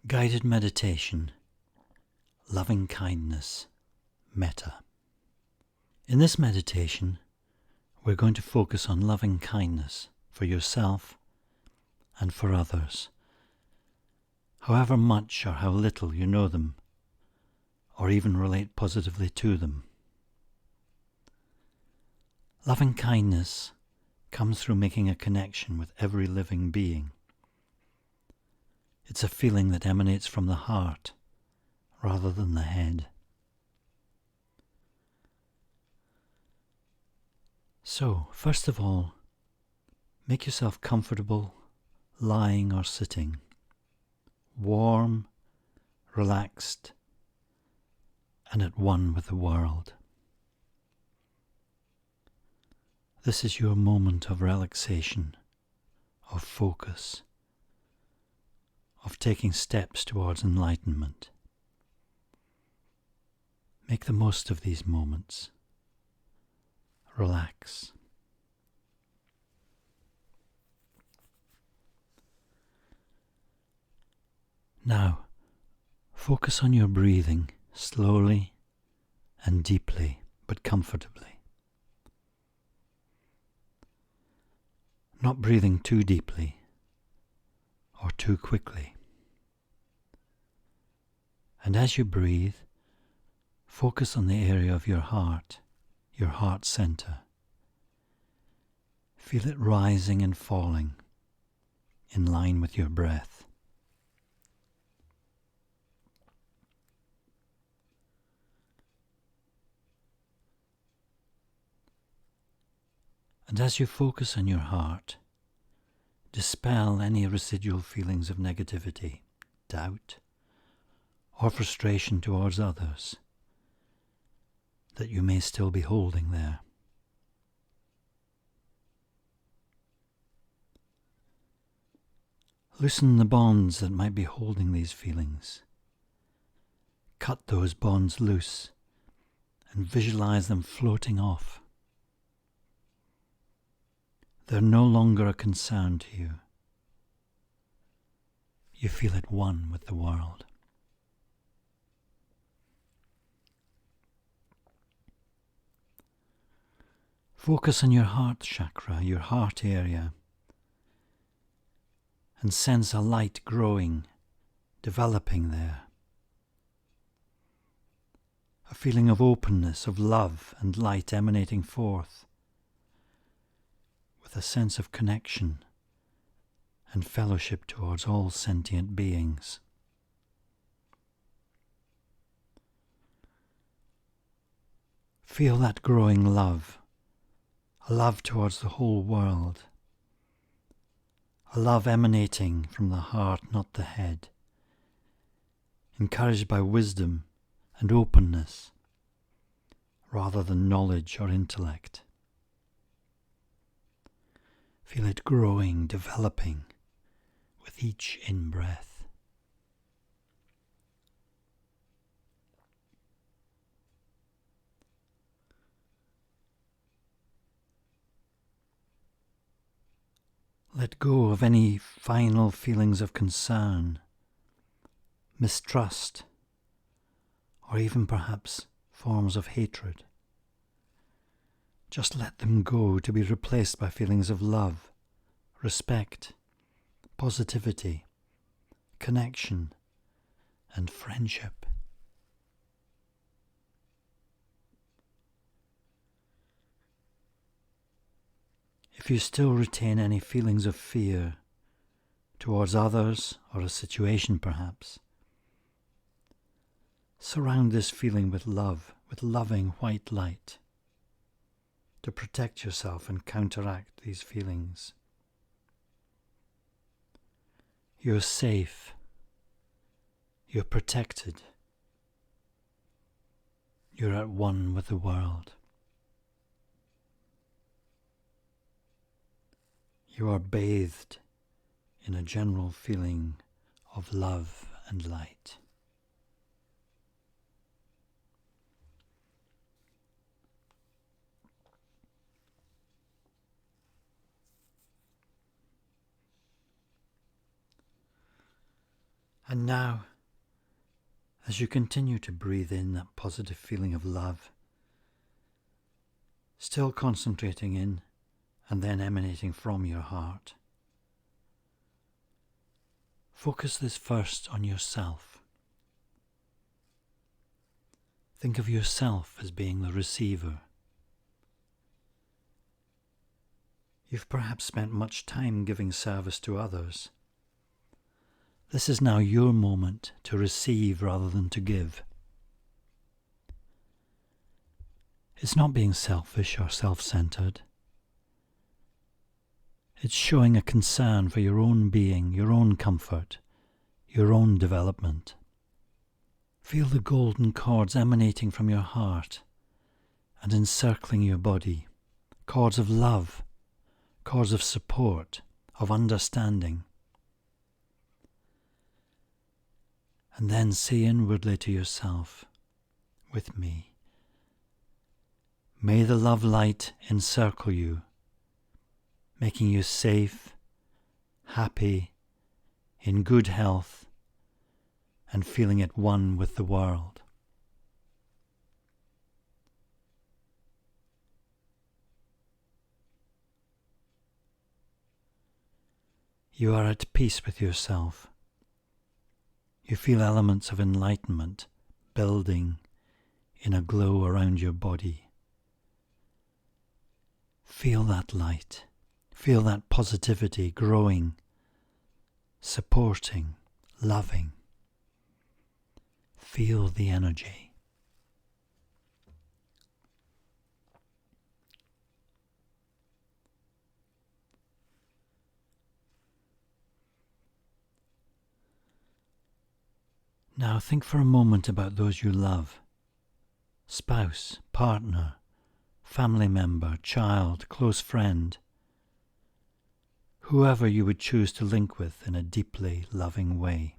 Guided meditation, loving kindness, Metta. In this meditation, we're going to focus on loving kindness for yourself and for others, however much or how little you know them, or even relate positively to them. Loving kindness comes through making a connection with every living being. It's a feeling that emanates from the heart rather than the head. So, first of all, make yourself comfortable, lying or sitting, warm, relaxed, and at one with the world. This is your moment of relaxation, of focus, of taking steps towards enlightenment. Make the most of these moments. Relax. Now, focus on your breathing slowly and deeply, but comfortably. Not breathing too deeply or too quickly. And as you breathe, focus on the area of your heart center. Feel it rising and falling in line with your breath. And as you focus on your heart, dispel any residual feelings of negativity, doubt, or frustration towards others that you may still be holding there. Loosen the bonds that might be holding these feelings. Cut those bonds loose and visualize them floating off. They're no longer a concern to you. You feel at one with the world. Focus on your heart chakra, your heart area, and sense a light growing, developing there. A feeling of openness, of love and light emanating forth, with a sense of connection and fellowship towards all sentient beings. Feel that growing love, a love towards the whole world, a love emanating from the heart, not the head, encouraged by wisdom and openness rather than knowledge or intellect. Feel it growing, developing with each in-breath. Let go of any final feelings of concern, mistrust, or even perhaps forms of hatred. Just let them go to be replaced by feelings of love, respect, positivity, connection, and friendship. If you still retain any feelings of fear towards others or a situation perhaps, surround this feeling with love, with loving white light, to protect yourself and counteract these feelings. You're safe. You're protected. You're at one with the world. You are bathed in a general feeling of love and light. And now, as you continue to breathe in that positive feeling of love, still concentrating in and then emanating from your heart, focus this first on yourself. Think of yourself as being the receiver. You've perhaps spent much time giving service to others. This is now your moment to receive rather than to give. It's not being selfish or self-centered. It's showing a concern for your own being, your own comfort, your own development. Feel the golden cords emanating from your heart and encircling your body. Cords of love, cords of support, of understanding. And then say inwardly to yourself, with me, may the love light encircle you, making you safe, happy, in good health, and feeling at one with the world. You are at peace with yourself. You feel elements of enlightenment building in a glow around your body. Feel that light. Feel that positivity growing, supporting, loving. Feel the energy. Now think for a moment about those you love. Spouse, partner, family member, child, close friend. Whoever you would choose to link with in a deeply loving way.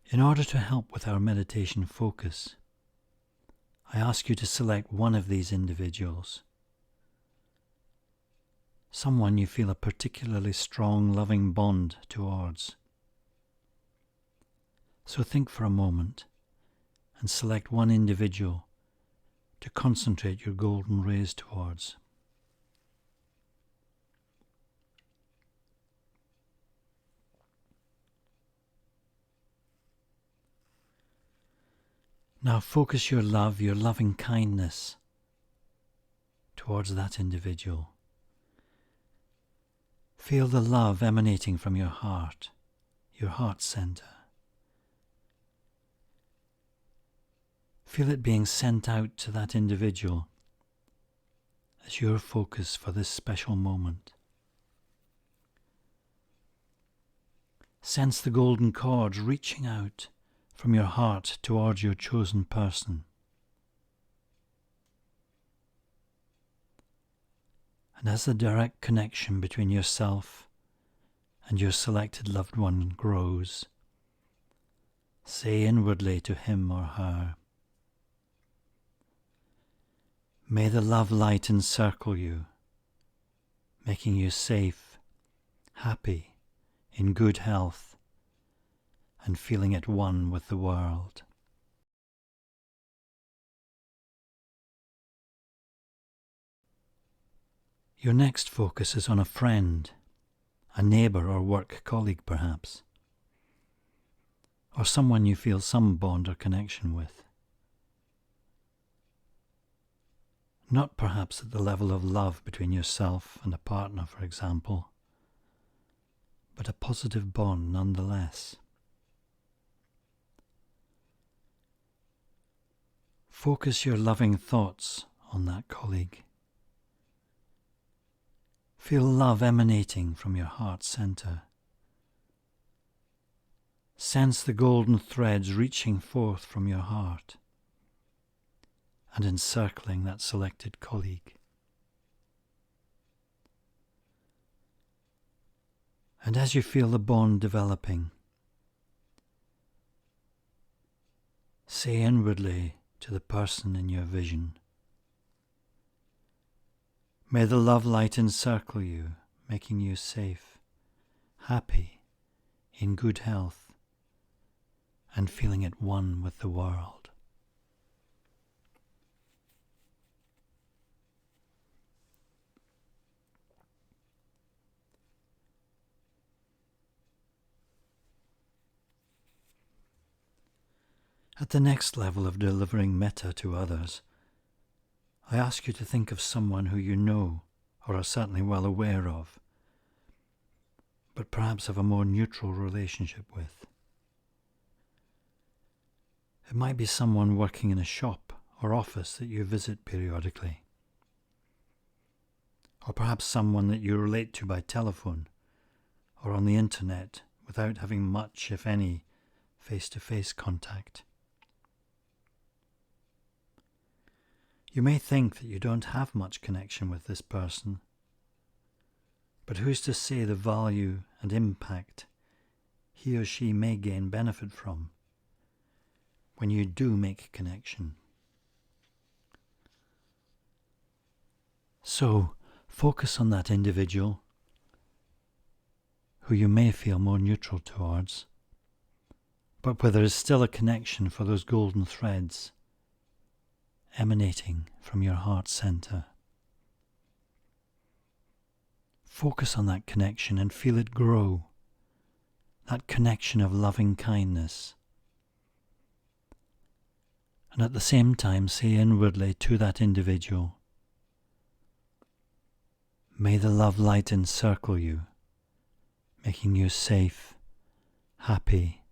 In order to help with our meditation focus, I ask you to select one of these individuals. Someone you feel a particularly strong, loving bond towards. So think for a moment and select one individual to concentrate your golden rays towards. Now focus your love, your loving kindness towards that individual. Feel the love emanating from your heart center. Feel it being sent out to that individual as your focus for this special moment. Sense the golden cords reaching out from your heart towards your chosen person. And as the direct connection between yourself and your selected loved one grows, say inwardly to him or her, may the love light encircle you, making you safe, happy, in good health, and feeling at one with the world. Your next focus is on a friend, a neighbour or work colleague perhaps, or someone you feel some bond or connection with. Not perhaps at the level of love between yourself and a partner, for example, but a positive bond nonetheless. Focus your loving thoughts on that colleague. Feel love emanating from your heart center. Sense the golden threads reaching forth from your heart and encircling that selected colleague. And as you feel the bond developing, say inwardly to the person in your vision, may the love light encircle you, making you safe, happy, in good health, and feeling at one with the world. At the next level of delivering metta to others, I ask you to think of someone who you know or are certainly well aware of, but perhaps have a more neutral relationship with. It might be someone working in a shop or office that you visit periodically, or perhaps someone that you relate to by telephone or on the internet without having much, if any, face-to-face contact. You may think that you don't have much connection with this person, but who's to say the value and impact he or she may gain benefit from when you do make a connection? So, focus on that individual who you may feel more neutral towards, but where there is still a connection for those golden threads emanating from your heart center. Focus on that connection and feel it grow, that connection of loving kindness. And at the same time say inwardly to that individual, may the love light encircle you, making you safe, happy,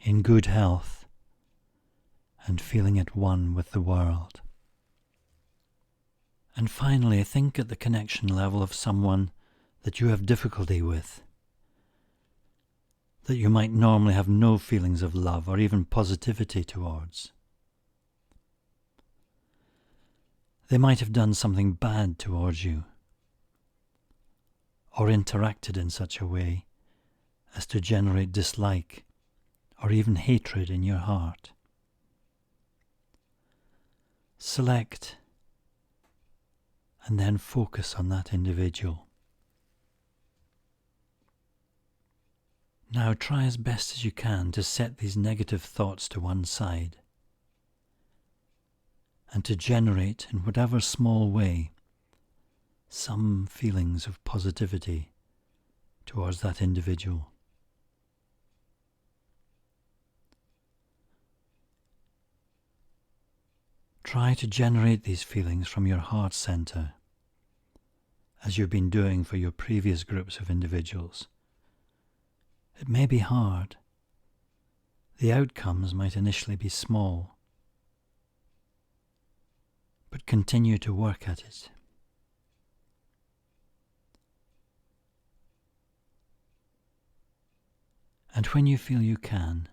in good health, and feeling at one with the world. And finally, think at the connection level of someone that you have difficulty with, that you might normally have no feelings of love or even positivity towards. They might have done something bad towards you, or interacted in such a way as to generate dislike or even hatred in your heart. Select and then focus on that individual. Now try as best as you can to set these negative thoughts to one side and to generate, in whatever small way, some feelings of positivity towards that individual. Try to generate these feelings from your heart center, as you've been doing for your previous groups of individuals. It may be hard. The outcomes might initially be small, but continue to work at it. And when you feel you can,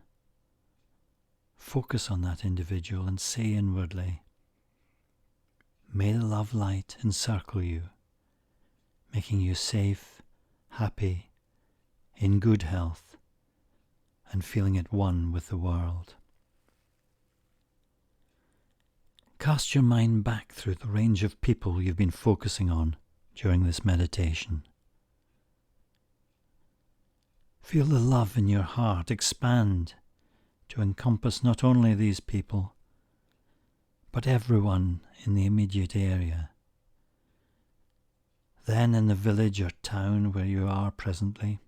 focus on that individual and say inwardly, may the love light encircle you, making you safe, happy, in good health, and feeling at one with the world. Cast your mind back through the range of people you've been focusing on during this meditation. Feel the love in your heart expand to encompass not only these people, but everyone in the immediate area. Then in the village or town where you are presently,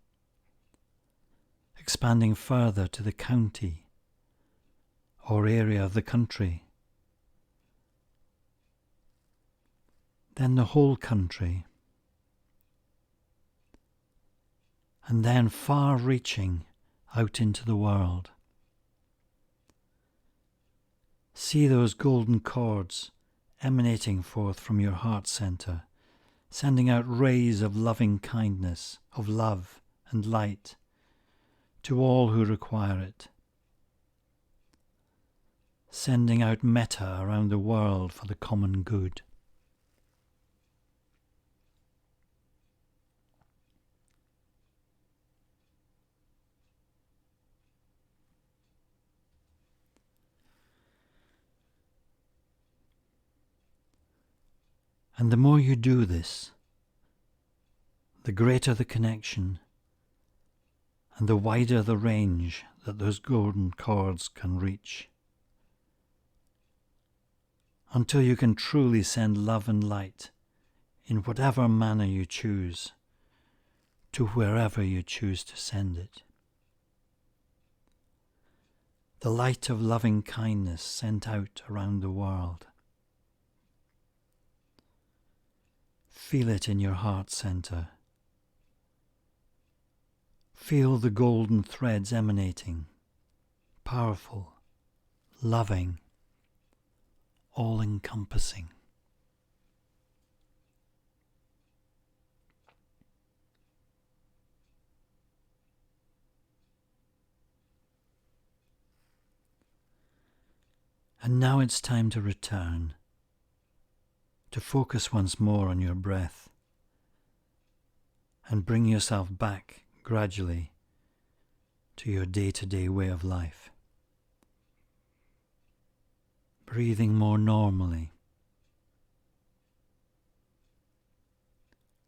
expanding further to the county or area of the country, then the whole country, and then far-reaching out into the world. See those golden cords emanating forth from your heart center, sending out rays of loving kindness, of love and light to all who require it, sending out metta around the world for the common good. And the more you do this, the greater the connection and the wider the range that those golden cords can reach, until you can truly send love and light in whatever manner you choose, to wherever you choose to send it. The light of loving kindness sent out around the world. Feel it in your heart center. Feel the golden threads emanating, powerful, loving, all-encompassing. And now it's time to return, to focus once more on your breath and bring yourself back gradually to your day-to-day way of life. Breathing more normally,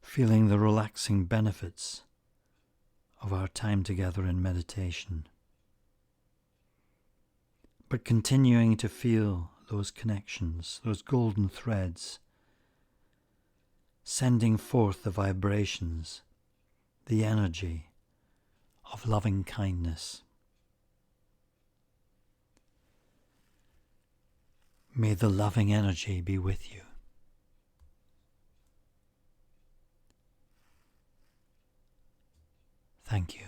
feeling the relaxing benefits of our time together in meditation, but continuing to feel those connections, those golden threads, sending forth the vibrations, the energy of loving kindness. May the loving energy be with you. Thank you.